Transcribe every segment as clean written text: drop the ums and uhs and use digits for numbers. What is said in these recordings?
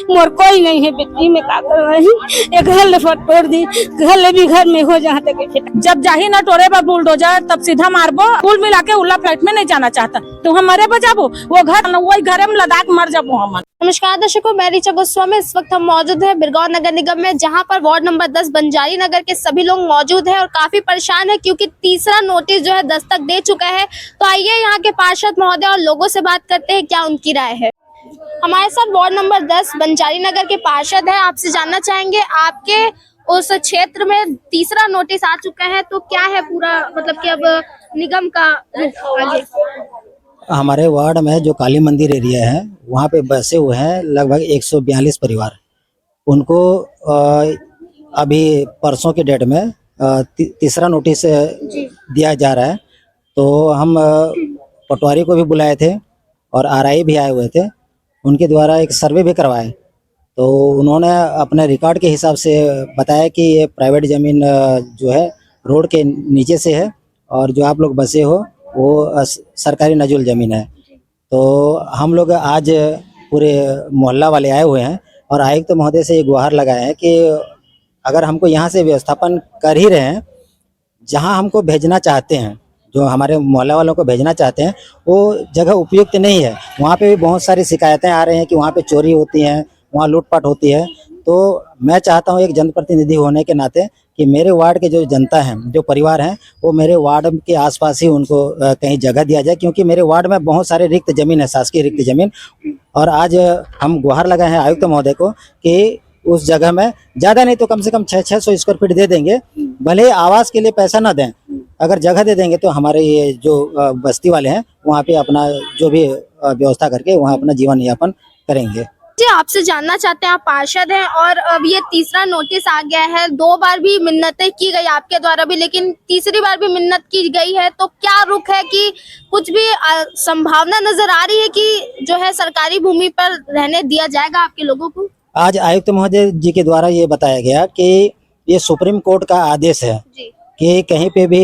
मोर कोई नहीं है बेटी में का कर रही एक घर ले तोड़ दी घर ले भी घर में हो जहाँ तक जब जाही ना टोरे पर बुलडोजर तब सीधा मारबो कुल मिला के उल्ला फ्लाइट में नहीं जाना चाहता तो हम मरे बजाबो वो घर वही घरे में लद्दाख मर जाबो हम। नमस्कार दर्शकों, मैं ऋचा गोस्वामी। इस वक्त हम मौजूद हैं बिरगांव नगर निगम में, जहां पर वार्ड नंबर 10 बंजारी नगर के सभी लोग मौजूद हैं और काफी परेशान है क्योंकि तीसरा नोटिस जो है दस्तक दे चुका है। तो आइए यहाँ के पार्षद महोदय और लोगों से बात करते हैं, क्या उनकी राय है। हमारे साथ वार्ड नंबर 10 बंजारी नगर के पार्षद है। आपसे जानना चाहेंगे, आपके उस क्षेत्र में तीसरा नोटिस आ चुका है, तो क्या है पूरा मतलब कि अब निगम का आगे? हमारे वार्ड में जो काली मंदिर एरिया है वहाँ पे बसे हुए हैं लगभग 142 परिवार। उनको अभी परसों के डेट में तीसरा नोटिस दिया जा रहा है। तो हम पटवारी को भी बुलाए थे और आरआई भी आए हुए थे, उनके द्वारा एक सर्वे भी करवाए। तो उन्होंने अपने रिकॉर्ड के हिसाब से बताया कि ये प्राइवेट ज़मीन जो है रोड के नीचे से है और जो आप लोग बसे हो वो सरकारी नजुल ज़मीन है। तो हम लोग आज पूरे मोहल्ला वाले आए हुए हैं और आयुक्त महोदय से ये गुहार लगाए हैं कि अगर हमको यहाँ से व्यवस्थापन कर ही रहे हैं, जहाँ हमको भेजना चाहते हैं, जो हमारे मोहल्ला वालों को भेजना चाहते हैं, वो जगह उपयुक्त नहीं है। वहाँ पे भी बहुत सारी शिकायतें आ रही हैं कि वहाँ पे चोरी होती हैं, वहाँ लूटपाट होती है। तो मैं चाहता हूँ एक जनप्रतिनिधि होने के नाते कि मेरे वार्ड के जो जनता हैं, जो परिवार हैं, वो मेरे वार्ड के आसपास ही उनको कहीं जगह दिया जाए, क्योंकि मेरे वार्ड में बहुत सारे रिक्त ज़मीन है, शासकीय रिक्त ज़मीन। और आज हम गुहार लगाए हैं आयुक्त महोदय को कि उस जगह में ज़्यादा नहीं तो कम से कम 600 स्क्वायर फीट दे देंगे, भले आवास के लिए पैसा ना दें, अगर जगह दे देंगे तो हमारे ये जो बस्ती वाले हैं वहाँ पे अपना जो भी व्यवस्था करके वहाँ अपना जीवन यापन करेंगे। जी, आपसे जानना चाहते हैं, आप पार्षद हैं और अब ये तीसरा नोटिस आ गया है। 2 बार भी मिन्नतें की गई आपके द्वारा भी, लेकिन तीसरी बार भी मिन्नत की गई है, तो क्या रुख है कि कुछ भी संभावना नजर आ रही है कि जो है सरकारी भूमि पर रहने दिया जाएगा आपके लोगों को? आज आयुक्त महोदय जी के द्वारा ये बताया गया कि ये सुप्रीम कोर्ट का आदेश है कि कहीं पे भी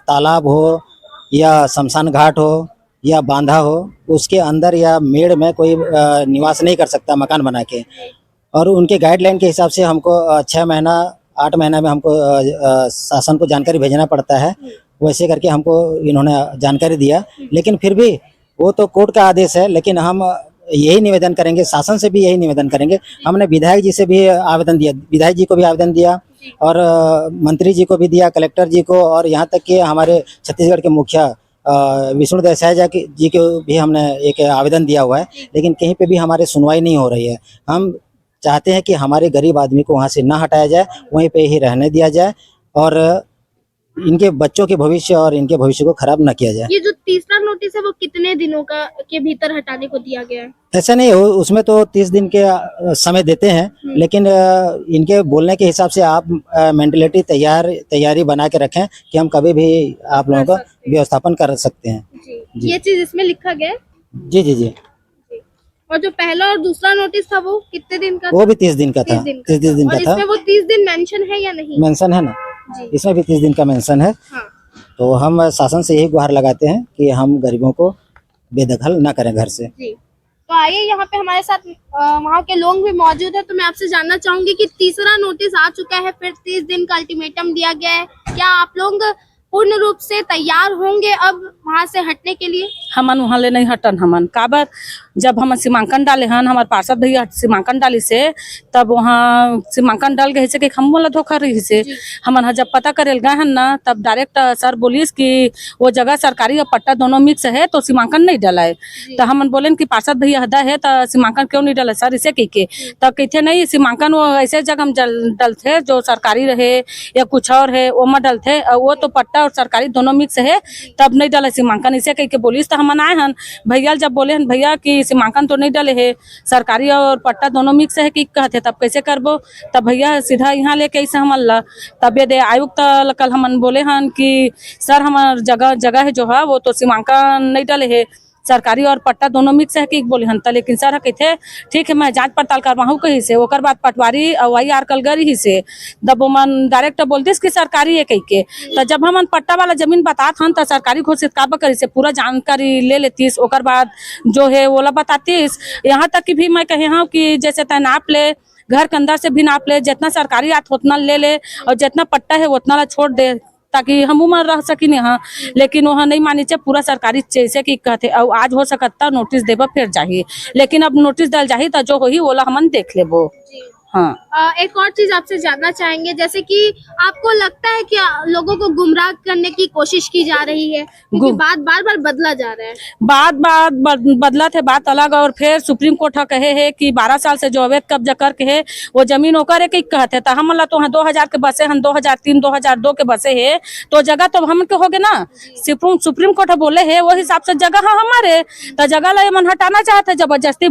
तालाब हो या शमशान घाट हो या बांधा हो, उसके अंदर या मेड़ में कोई निवास नहीं कर सकता मकान बना के। और उनके गाइडलाइन के हिसाब से हमको 6 महीना 8 महीना में हमको शासन को जानकारी भेजना पड़ता है। वैसे करके हमको इन्होंने जानकारी दिया, लेकिन फिर भी वो तो कोर्ट का आदेश है। लेकिन हम यही निवेदन करेंगे, शासन से भी यही निवेदन करेंगे। हमने विधायक जी से भी आवेदन दिया, विधायक जी को भी आवेदन दिया और मंत्री जी को भी दिया, कलेक्टर जी को, और यहाँ तक कि हमारे छत्तीसगढ़ के मुखिया विष्णु देसाई जी को भी हमने एक आवेदन दिया हुआ है। लेकिन कहीं पे भी हमारी सुनवाई नहीं हो रही है। हम चाहते हैं कि हमारे गरीब आदमी को वहाँ से ना हटाया जाए, वहीं पे ही रहने दिया जाए और इनके बच्चों के भविष्य और इनके भविष्य को खराब ना किया जाए। ये जो तीसरा नोटिस है वो कितने दिनों का के भीतर हटाने को दिया गया है? ऐसा नहीं हो, उसमें तो 30 दिन के समय देते हैं, लेकिन इनके बोलने के हिसाब से आप मेंटलिटी तैयारी बना के रखें कि हम कभी भी आप लोगों का व्यवस्थापन कर सकते हैं। जी। ये चीज इसमें लिखा गया है? जी जी जी। और जो पहला और दूसरा नोटिस था वो कितने दिन का? वो भी 30 दिन का था। 30 दिन का था। इसमें वो 30 दिन मेंशन है या नहीं? मेंशन है ना, इसमें भी 30 दिन का मेंशन है। हाँ। तो हम शासन से यही गुहार लगाते हैं कि हम गरीबों को बेदखल ना करें घर से। जी। तो आइए, यहाँ पे हमारे साथ वहाँ के लोग भी मौजूद है। तो मैं आपसे जानना चाहूंगी कि तीसरा नोटिस आ चुका है, फिर 30 दिन का अल्टीमेटम दिया गया है, क्या आप लोग पूर्ण रूप से तैयार होंगे अब वहाँ से हटने के लिए? हमन वहाँ ले नहीं हटन। हमन काबर जब हम सीमांकन डाले हन, हमारे पार्षद भैया सीमांकन डाली से, तब वहाँ सीमांकन डाल गए से कि हम वाला धोखा रही से हमन जब पता करेल गए हन ना, तब डायरेक्ट सर बोलिस कि वो जगह सरकारी और पट्टा दोनों मिक्स है तो सीमांकन नहीं डाला है। तो हमन बोले कि पार्षद भैया हदा है तो सीमांकन क्यों नहीं डाला सर, इसे कह के तब कहते नहीं सीमांकन वो ऐसे जगह हम डलते जो सरकारी रहे या कुछ और है वो में डलते, वो तो पट्टा और सरकारी दोनों मिक्स है तब नहीं डाले सीमांकन, इसे कह के बोलिस। तो हमन आए हन भैया जब बोले हन भैया कि सीमांकन तो नहीं डाले है, सरकारी और पट्टा दोनों मिक्स है कि कहते तब कैसे करबो। तब भैया सीधा यहाँ लेके ऐसे हमन ला तब ये आयुक्त कल हमन बोले हन कि सर हमार जगह है जो है वो तो सीमांकन नहीं डाले है, सरकारी और पट्टा दोनों मिक्स है कि बोले हन त लेकिन सर कहते ठीक है मैं जांच पड़ताल करवाहू कहीं से ओकर बाद पटवारी वाई आर कलगरी ही से जब मन डायरेक्ट बोलतीस कि सरकारी है कही के तो जब हमन पट्टा वाला जमीन बतात हन तो सरकारी घोषित काबा करी से पूरा जानकारी ले लेतीस ओकर बाद जो है वो ला बतातीस। यहाँ तक कि भी मैं कहे हाँ कि जैसे तय नाप ले घर के अंदर से भी नाप ले जितना सरकारी आत उतना ले ले और जितना पट्टा है उतना ला छोड़ दे ताकि हम उमर रह सकी हाँ। लेकिन वहाँ नहीं मानी चाहिए पूरा सरकारी जैसे कि कहते अब आज हो सकता नोटिस देबा फिर जाही लेकिन अब नोटिस दल जाही तो जो होही ओला हमन देख लेबो। हाँ एक और चीज आपसे जानना चाहेंगे जैसे कि आपको लगता है कि लोगों को गुमराह करने की कोशिश की जा रही है क्योंकि बात बार बार बदला जा रहा है। बात बदला थे बात अलग और फिर सुप्रीम कोर्ट कहे है कि 12 साल से जो अवैध कब्जा करके है वो जमीन होकर है कि कहते तो हम तो 2000 के बसे हम 2003 2002 के बसे है तो जगह तो हम के हो गए ना सुप्रीम कोर्ट बोले है वो हिसाब से जगह हमारे तो जगह ला मन हटाना चाहते जबरदस्ती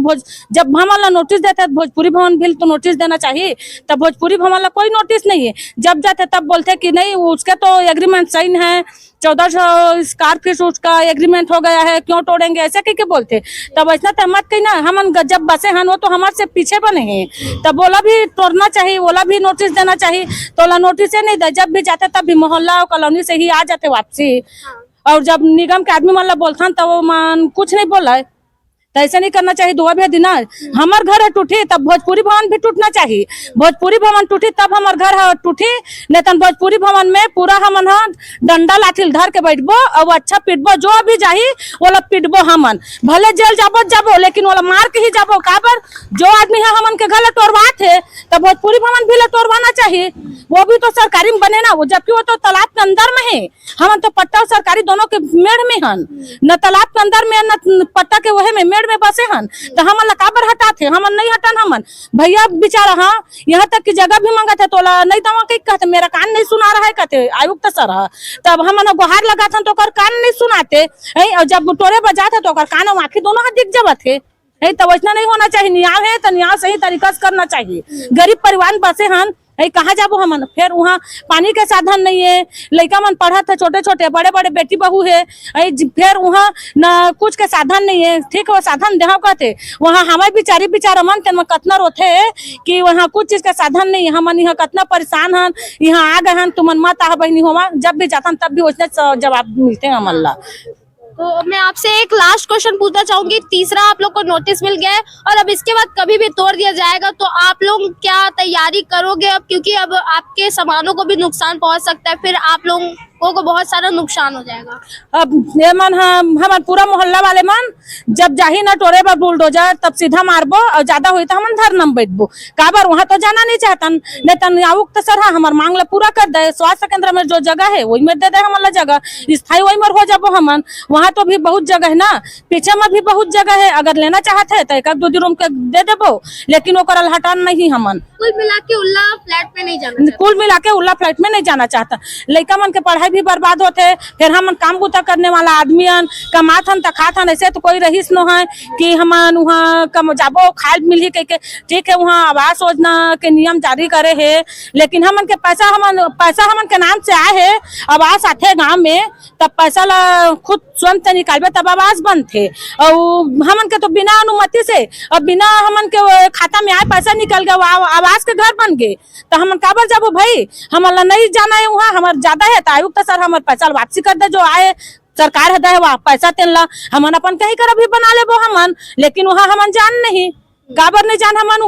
जब हम नोटिस देते भोजपुरी भवन भी तो नोटिस देना चाहिए तब भोजपुरी भवन ला कोई नोटिस नहीं है जब जाते तब बोलते कि नहीं उसके तो एग्रीमेंट साइन है 1400 स्क्वायर फीट उसका एग्रीमेंट हो गया है क्यों तोड़ेंगे ऐसे कह के बोलते तब ऐसा तो मत कही ना हम जब बसे हैं वो तो हमारे से पीछे बने हैं तब बोला भी तोड़ना चाहिए बोला भी नोटिस देना चाहिए तो नोटिस नहीं दे जब भी जाते तब भी मोहल्ला और कॉलोनी से ही आ जाते वापसी और जब निगम के आदमी मतलब बोलता तब वो मन कुछ नहीं बोला है तो ऐसा नहीं करना चाहिए दुआ भी दिना हमार घर है टूटी तब भोजपुरी भवन भी टूटना चाहिए भोजपुरी भवन टूटी तब हमार घर है टूटी नहीं तो भोजपुरी भवन में पूरा हमन डंडा लाठी धर के बैठबो और अच्छा पिटबो जो भी जाही वो पिटबो हमन भले जेल जाबो लेकिन वो मार के ही जाबो काबर जो आदमी है हमन के घर तोड़वा थे तब भोजपुरी भवन भी तोड़वाना चाहिए वो भी तो सरकारी में बने ना वो जबकि वो तो तालाब के अंदर में है हमन तो पट्टा और सरकारी दोनों के मेड़ में हन न तालाब के अंदर में न पट्टा के वहे में मेड़ में बसे हन तो हमन काबर हटाते हमन नहीं हटन हमन भैया बेचारा हाँ यहाँ तक की जगह भी मांगा थे तोला नहीं दवा कहीं कहते मेरा कान नहीं सुना रहा है कहते आयुक्त सर तब हमन गुहार लगा था तो कान नहीं सुनाते और जब टोरे बजाते तो कान और आँखें दोनों हाथ दिख जावा थे तब ऐसा नहीं होना चाहिए न्याय है तो न्याय सही तरीका से करना चाहिए गरीब परिवार बसे हन कहाँ जाबो हमन फिर वहाँ पानी के साधन नहीं है लड़का मन पढ़ा था छोटे छोटे बड़े बड़े बेटी बहू है फिर वहाँ न कुछ के साधन नहीं है ठीक है साधन देहा कहते वहाँ हमारे बेचारा मन तेन कतना रोथे कि वहाँ कुछ चीज का साधन नहीं है हमन यहाँ कतना परेशान हन यहाँ आ गए हन तुमन मत आ बहनी होवा जब भी जाता तब भी उसने जवाब मिलते हैं हमन ला। तो मैं आपसे एक लास्ट क्वेश्चन पूछना चाहूंगी तीसरा आप लोग को नोटिस मिल गया है और अब इसके बाद कभी भी तोड़ दिया जाएगा तो आप लोग क्या तैयारी करोगे अब क्योंकि अब आपके सामानों को भी नुकसान पहुंच सकता है फिर आप लोगों को बहुत सारा नुकसान हो जाएगा। अब ये मन हमार पूरा मोहल्ला वाले मन जब जाही ना टोरे पर बुलडोजर तब सीधा मारबो और ज्यादा हुई तो हम धरना बैठबो काबर वहाँ तो जाना नहीं चाहता नहीं तो आयुक्त सर हमार मांग ला पूरा कर दे स्वास्थ्य केंद्र में जो जगह है वही में दे दे हमारा जगह स्थायी वही में हो जाबो हमन वहाँ तो भी बहुत जगह है ना पीछे में भी बहुत जगह है अगर लेना चाहते है तो एक दो रूम के दे देबो लेकिन ओकर हटान नहीं हमन कुल मिला के उल्ला फ्लैट में नहीं जाना कुल मिला के उल्ला फ्लैट में नहीं जाना चाहता लड़का मन के पढ़ाई भी बर्बाद होते फिर हम काम गुता करने वाला आदमी कमाथन त खाथन ऐसे तो कोई रहीस न है कि हमन वहाँ कम जाबो खाए मिली कह के ठीक है वहाँ आवास योजना के नियम जारी करे है लेकिन हमन के पैसा हमन के नाम से आए है आवास आते गाँव में तब पैसा ला खुद स्वयं से निकालबे तब आवास बंद थे और हमन के तो बिना अनुमति से और बिना हमन के खाता में आए पैसा निकल गया आवास के घर बन गए तो हमन काबर जाबो भाई हमारा नहीं जाना है वहाँ हमारे ज्यादा है तो आयुक्त सर हमारे पैसा वापसी कर दे जो आए सरकार है दे वहाँ पैसा तेन ला हमन अपन कहीं कर अभी बना लेबो हमन लेकिन वहाँ हमन जान नहीं काबर नहीं जान हमन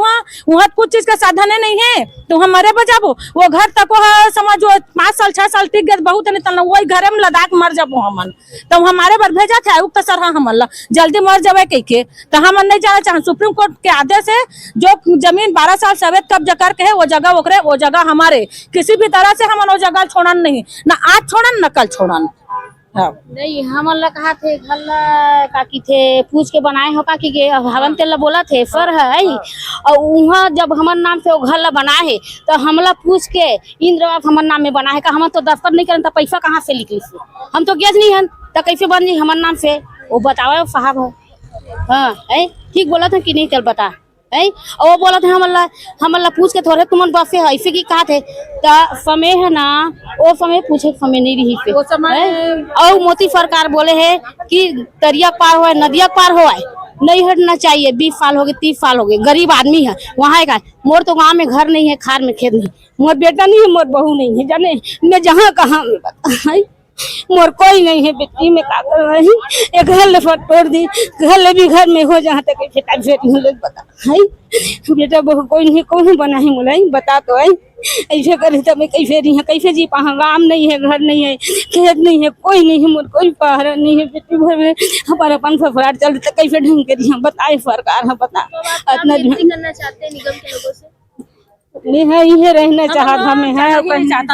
वहाँ कुछ चीज का साधन नहीं है तो हमारे बजाबो वो घर तक समझो 5 साल 6 साल टिक गए बहुत नहीं तो वही घरे में लदाख मर जाबो हमन तो हमारे बार भेजा थे आयुक्त सर हमन जल्दी मर जावे कह के तो हमन नहीं जाना चाहे सुप्रीम कोर्ट के आदेश है जो जमीन 12 साल से अवैध कब्जा करके है वो जगह हमारे किसी भी तरह से हमन वो जगह छोड़न नहीं न आज छोड़न न कल छोड़न। हाँ। नहीं हमन कहा थे घर काकी थे पूछ के बनाए हो काकी के हवन तेल बोला थे सर है और वहाँ जब हमर नाम से वो घर ला बना है तो हमला पूछ के इंद्रवास हमर नाम में बना है का हम तो दस्तखत नहीं करें तो पैसा कहाँ से लिखी से हम तो गेज नहीं है तो कैसे बन जी हमर नाम से वो बताओ साहब है हाँ ठीक बोला था कि नहीं चल बता है। और वो बोला था हमला पूछ के थोड़े तुमन बसे है ऐसे की कहा थे ता समय है ना, वो समय पूछे समय नहीं रही पे वो समय हैं? और मोदी सरकार बोले है कि दरिया पार हो नदिया पार हो नहीं हटना चाहिए। 20 साल हो गए 30 साल हो गए, गरीब आदमी है वहाँ का। मोर तो गाँव में घर नहीं है, खार में खेत नहीं, मोर बेटा नहीं है, मोर बहू नहीं है, जाने मैं जहाँ कहाँ में बता मोर कोई नहीं है बेटी में का कर रही। एक घर ले तोड़ दी, घर ले भी घर में हो जहाँ तक बेटा बेटी बता है बेटा बहू कोई नहीं, कौन बना है बोला बता तो है ऐसे करे तब कैसे रही है, कैसे जी पा गाँव नहीं है, घर नहीं है, खेत नहीं है, कोई नहीं है, मोर कोई पहरा नहीं है बेटी भर में हमारा अपन फफराट चल तो कैसे ढंग के रही बताए सरकार है बता इतना करना चाहते हैं निगम के लोगों से? नहीं है ये रहना चाहत हमें है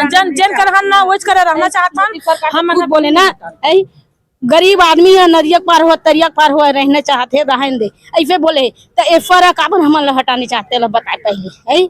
जन जन कर हम ना वो करे रहना चाहत हम कुछ बोले ना ऐ गरीब आदमी है, नदिया पार हो तरिया पार हो रहना चाहते रहने दे ऐसे बोले तो ये फर्क अपन हम हटाने चाहते ला बताए पहले है।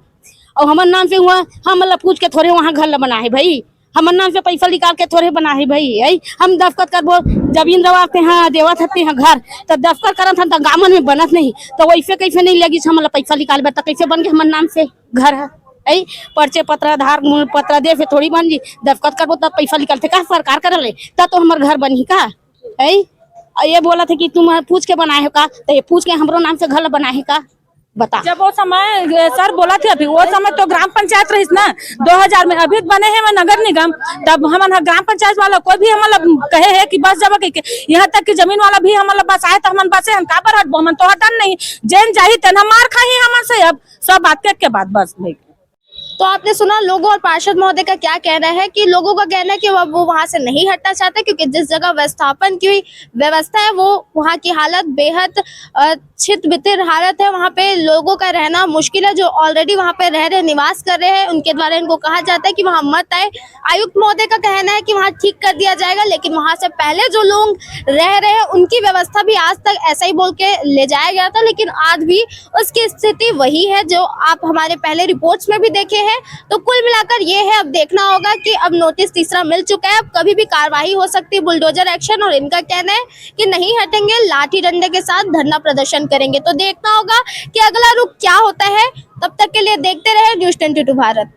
और हमारे नाम से हुआ हम पूछ के थोड़े वहाँ घर बना है भाई, हमारे नाम से पैसा निकाल के थोड़े बना है भाई है। हम दफ्खत करबो जब इंद्रवा के हाँ देवत हते हैं घर तो दफ्खत करत हन तो गामन में बनत नहीं तो वैसे कैसे नहीं लगी हमारा पैसा निकाल तो कैसे बन के हमारे नाम से घर है ऐ पर्चे पत्र आधार पत्र दे फिर थोड़ी बन जी दफ्खत करबो तब पैसा निकालते का सरकार कर ले तब तो हमारे घर बनी का है। ये बोला था कि तुम पूछ के बनाए हो का तो ये पूछ के हमरो नाम से घर बनाए का बता। जब वो समय सर बोला थे अभी वो समय तो ग्राम पंचायत रही ना 2000 में, अभी बने हैं नगर निगम, तब हमारा ग्राम पंचायत वाला कोई भी हमारा कहे है कि बस जब यहाँ तक कि जमीन वाला भी हमारा बस आए तो हम बसे हम का पर हटबो हम तो हटन नहीं जैन जाही तेन हम मार खाही हमारे से अब सब बात के बाद बस नहीं। तो आपने सुना लोगों और पार्षद महोदय का क्या कहना है कि लोगों का कहना है कि वो वहां से नहीं हटना चाहते क्योंकि जिस जगह व्यवस्थापन की व्यवस्था है वो वहां की हालत बेहद छित बितिर हालत है। वहां पे लोगों का रहना मुश्किल है, जो ऑलरेडी वहां पे रह रहे निवास कर रहे हैं उनके द्वारा इनको कहा जाता है कि वहां मत आए। आयुक्त महोदय का कहना है कि वहां ठीक कर दिया जाएगा, लेकिन वहां से पहले जो लोग रह रहे हैं उनकी व्यवस्था भी आज तक ऐसा ही बोल के ले जाया गया था, लेकिन आज भी उसकी स्थिति वही है जो आप हमारे पहले रिपोर्ट्स में भी देखे हैं। तो कुल मिलाकर ये है, अब देखना होगा कि अब नोटिस तीसरा मिल चुका है, अब कभी भी कार्रवाई हो सकती है, बुलडोजर एक्शन, और इनका कहना है कि नहीं हटेंगे, लाठी डंडे के साथ धरना प्रदर्शन करेंगे। तो देखना होगा कि अगला रुख क्या होता है। तब तक के लिए देखते रहे न्यूज़ 22 भारत।